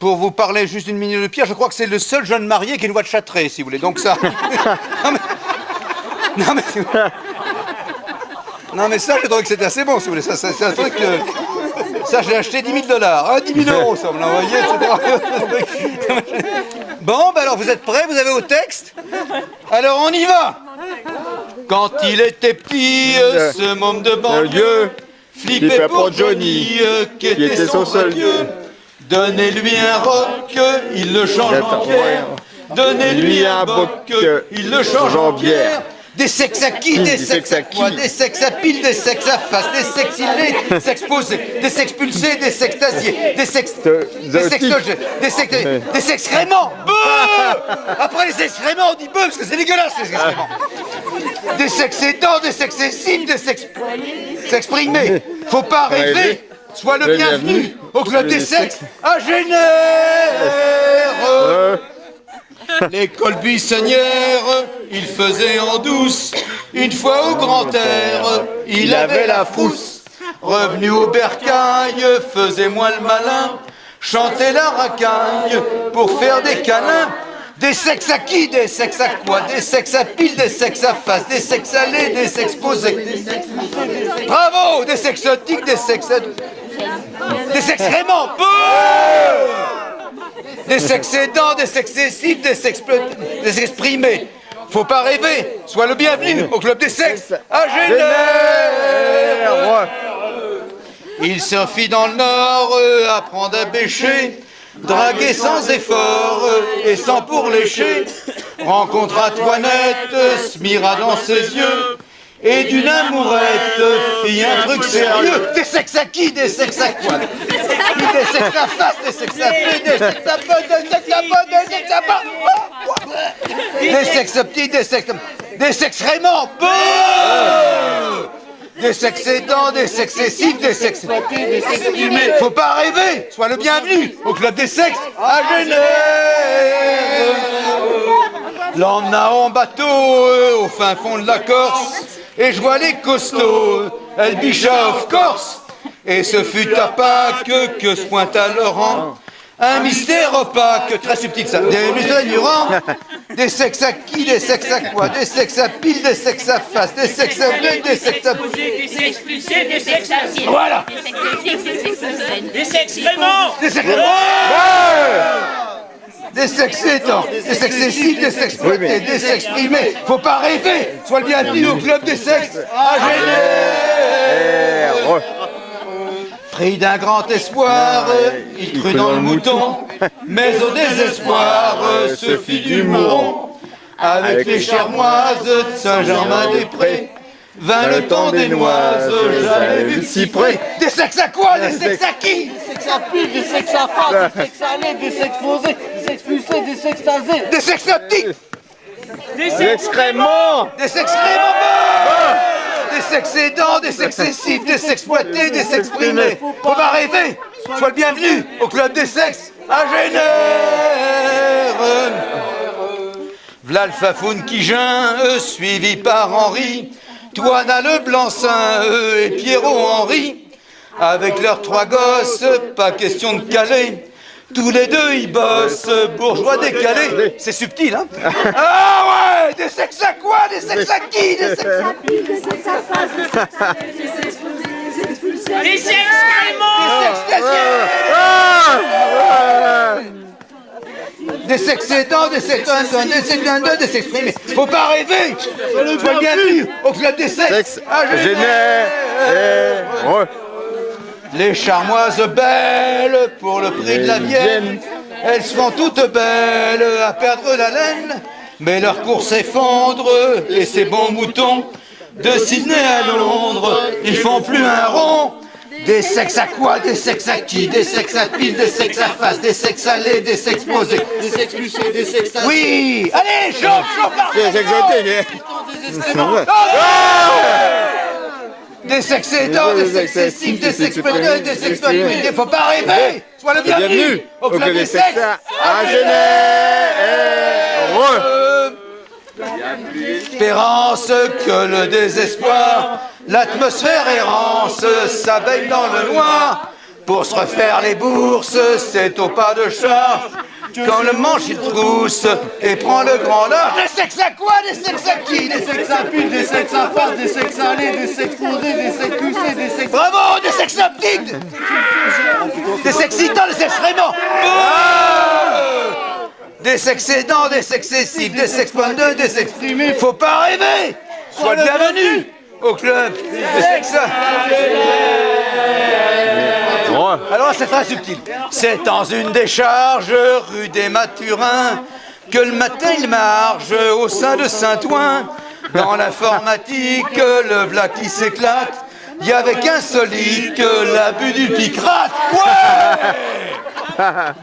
pour vous parler juste une minute de Pierre, je crois que c'est le seul jeune marié qui a une voix de châtré, si vous voulez. Donc ça... Non mais ça, j'ai trouvé que c'était assez bon, si vous voulez. Ça, c'est un truc que... Ça, je l'ai acheté 10 000 $. Ah, 10 000 €, ça, me l'a envoyé, etc. Bon, ben alors, vous êtes prêts? Vous avez au texte? Alors, on y va. Quand il était petit, ce môme de banlieue flippait pour Johnny, qui était son seul dieu. Donnez-lui un roc, il le change en pierre. Donnez-lui un boc, il le change en bière. Des sexes à qui, des sexes à quoi, des sexes à pile, des sexes à face, des sexes illés, des sexes posés, des sexes pulsés, des sextasiés, des sextogènes, des excréments. Après les excréments, on dit beuh, parce que c'est dégueulasse les excréments. Des sexes aidants, des sexes essifs, des sexes s'exprimer. Faut pas rêver, sois le bienvenu au club des sexes à Genève. L'école buissonnière, il faisait en douce. Une fois au grand air, il avait la frousse. Revenu au bercail, faisait moins le malin. Chantait la racaille pour faire des câlins. Des sexes à qui, des sexes à quoi, des sexes à pile, des sexes à face, des sexes allés, des sexes posés. Bravo, des sexes optiques, des sexes... Des sexes vraiment. Des sexes aidants, des sexes excessifs, des sexes exprimés. Faut pas rêver, sois le bienvenu au club des sexes à Genève. Il surfit dans le Nord, apprendre à bêcher, draguer sans effort et sans pour lécher. Rencontre Antoinette, se mira dans ses yeux. Et d'une amourette, fit un truc sérieux. Des sexes à qui, des sexes à quoi? Des sexes à face, des sexes à pied, des sexes à bonne, des sexes à bonne, des sexes à bas. Des sexes petits, des sexes vraiment. Des sexes aidants, des sexes excessifs, des sexes... Faut pas rêver, sois le bienvenu au club des sexes à Genève. L'emmena en bateau au fin fond de la Corse. Et je vois les costauds, El Bischoff Corse. Et ce fut à Pâques que se pointa Laurent. Un mystère opaque, très subtil ça. Des mystères ignorants. Des sexes à qui, des sexes à quoi, des sexes à pile, des sexes à face, des sexes à blé, des sexes à... Des sexes pulsés, des sexes acides. Voilà. Des sexes vraiment. Des sexes vraiment. Des sexes aidants, des sexes excessifs, des sexes exploités, des sexes exprimés. Faut pas rêver, sois le bienvenu au club des sexes à Genève. Pris d'un grand espoir, il crut dans le mouton, mais au désespoir se fit du mouron. Avec les charmoises de Saint-Germain-des-Prés, vint le temps des noises, j'avais vu le cyprès. Des sexes à quoi, des sexes à qui? Des sexes à pile, des sexes à face, des sexes allés, des sexes posés, des sexes pulsés, des sexes tasés. Des sexes optiques. Des excréments. Des sexes vraiment. Des sexes aidants, des sexes excessifs, des sexes exploités, des sexes exprimés. Faut pas rêver, sois le bienvenu au club des sexes à Genève. V'là le fafoun qui geint, suivi par Henri, Toine le Blanc-Seing et Pierrot Henri. Avec leurs 3 gosses, pas question de caler. Tous les deux ils bossent, bourgeois décalés. C'est subtil, hein? Ah ouais! Des sexes à quoi? Des sexes à qui? Des sexes à pile, des sexes à face, des sexes à lait, des sexes posés, des sexes pulsés, des sexes des sexes aidants, des sexes des sexes exprimés. Faut pas rêver! Sois le bienvenu au club des sexes à Genève. Les charmoises belles pour le prix de la Vienne, elles seront toutes belles à perdre la laine. Mais leur course s'effondre et ces bons moutons de Sydney à Londres, ils font plus un rond. Des sexes à quoi, des sexes à qui, des sexes à pile, des sexes à face, des sexes allés, des sexes posés, des sexes pulsés, des sexes tasés. Oui, allez, chauffe, Des exotiques. Des sexes aidants, des sexes excessifs, des sexes exploités, des sexes exploités. Faut pas rêver, sois le bienvenu au club des sexes à Genève. Espérance que le désespoir, l'atmosphère errance, s'abeille dans le noir. Pour se refaire les bourses, c'est au pas de charge. Quand le manche il trousse et prend le grand large. Des sexes à quoi? Des sexes à qui? Des sexes à pile, des sexes à face, des sexes salés, des sexes posés, des sexes poussés, des sexes... Bravo! Des sexes optiques! Des sexes excitants, des sexes vraiment! Des sexes aidants, des sexes excessifs, des sexes pointeux, des sexes primés. Faut pas rêver! Sois le bienvenu au club des sexes. Alors c'est très subtil. C'est dans une décharge rue des Mathurins que le matin il marche au sein de Saint-Ouen. Dans l'informatique, le v'là qui s'éclate. Il y avait qu'un solide que l'abus du picrate. Ouais!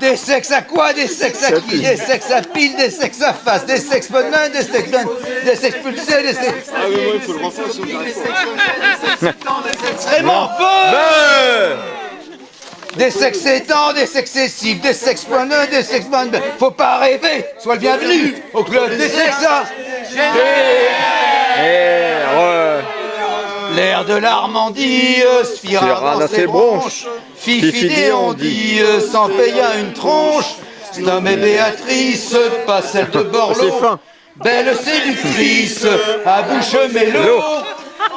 Des sexes à quoi? Des sexes à qui? Des sexes à pile, des sexes à face, des sexes bonnes, des sexes bonnes, des sexes pulsés, des sexes... Ah oui, moi il faut le refaire. Des sexes vraiment peu. Des sexes aidants, des sexes excessifs, des sexes poineux, des sexes bonnes. Faut pas rêver, sois le bienvenu au club des sexes. L'air de l'Armandie, Sphira dans ses bronches, Fifidé on dit, sans payer une tronche, nommée Béatrice, pas celle de Borloo, belle séductrice, à bouche mélo.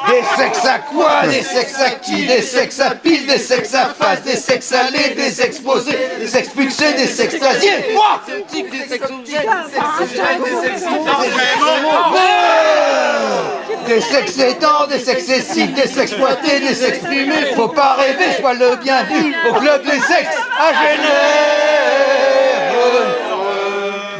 Des sexes à quoi? Des sexes à qui? Des sexes à pile, des sexes à face, des sexes allés, des sexes posés, des sexes pulsés, des sexes extasiés. Moi! Des sexes aidants, des sexes excessifs, des sexes pointés, des sexes primés. Faut pas rêver, sois le bienvenu au club des sexes à Genève.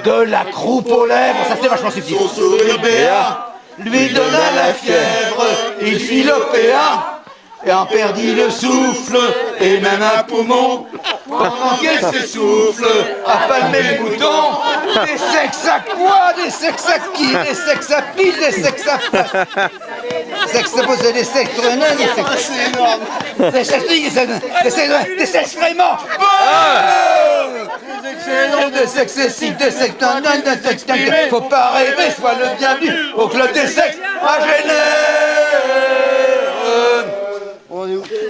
De la croupe aux lèvres, ça c'est vachement subtil. Son sourire béat lui donna la fièvre, il fit l'opéa, et en perdit le souffle, et même un poumon, pendant qu'elle s'essouffle, à palmer le bouton. Des sexes à quoi? Des sexes à qui? Des sexes à pile, des sexes à face. Des sexes posés, des sexes prenants, des sexes... Des sexes... Des sexes vraiment... Des sexes excessifs, des sexes tendants, des sexes tendants. Faut pas rêver, sois le bienvenu au club des sexes à Genève.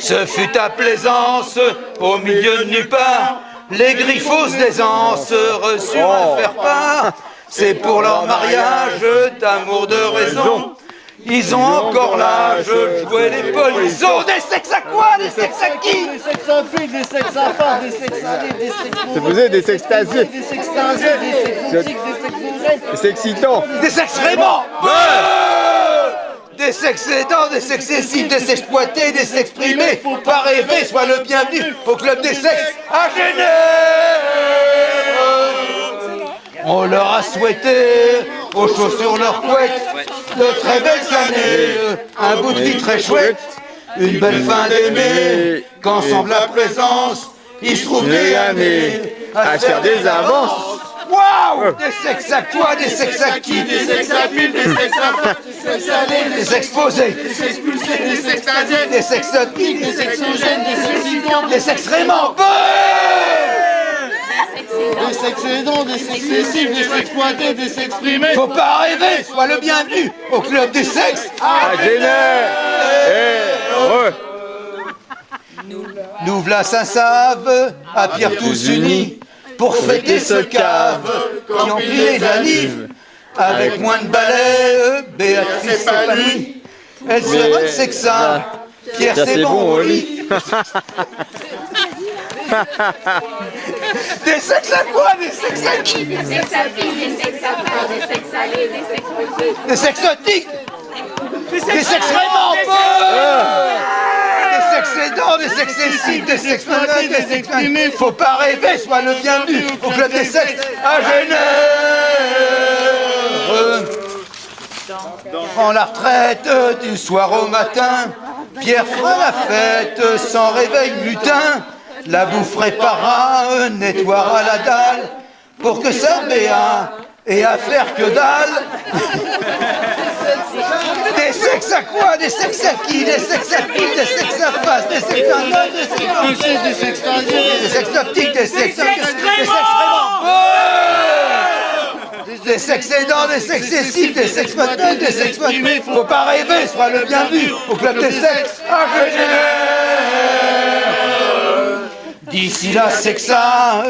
Ce fut à Plaisance, au milieu de nulle part, les griffos d'aisance reçurent un faire-part. C'est pour leur mariage d'amour de raison. Ils ont encore l'âge de jouer les polissons. Des sexes à quoi? Des sexes à qui? Des sexes à pile, des sexes à face, des sexes salés, des sexes posés, C'est posé des sextasiés, des sexes tangés, des sexes optiques, des sexes posés. c'est excitant. Des sexes vraiment. Des sexes aidants, des sexes excessifs, des sexes pointés, des sexes primés. Faut pas rêver, sois le bienvenu au club des sexes à Genève. On leur a souhaité, au chaud sur leur couette, de très belles années, un bout de vie très chouette, une belle fin d'aimer, qu'ensemble à présence, ils se trouvent des années à se faire des avances. Waouh! Des sexes à quoi? Des sexes à qui? Des sexes à pile, des sexes à face, des sexes allés, des sexes posés, des sexes pulsés, des sexes tangés, des sexes optiques, des sexes gènes, des sexes idents, des sexes vraiment Des sexes aidants, des sexes excessifs, des sexes pointés, des sexes primés. Faut pas rêver, sois le bienvenu au club des sexes À Genève. Nous v'là Saint-Save, à Pierre tous unis, pour fêter ce cave qui emplit la nive. Avec moins de balais, Béatrice s'épanouit. Elle se rend sexa, Pierre c'est bon au lit. Des sexes à quoi? Des sexes à qui? Des sexes à filles, des sexes à femmes, des sexes salés, des sexes posés. Des sexes optiques. Des sexes vraiment des sexes aidants, des sexes excessifs, des sexes malades, des sexes primés. Faut pas rêver, sois le bienvenu au club des sexes à Genève. Prends la retraite du soir au matin, Pierre fera la fête sans réveil lutin. La bouffe réparera, nettoiera la dalle, pour que ça béa et à faire que dalle. Des sexes à quoi? Des sexes à qui? Des sexes à pile, des sexes à face, des sexes à notes, des sexes touchés, des sexes tangés, des sexes optiques, des sexes vraiment. Des sexes aidants, des sexes excessifs, des sexes pointés, des sexes primés. Faut pas rêver, sois le bienvenu au club des sexes à Genève. D'ici là, c'est que ça.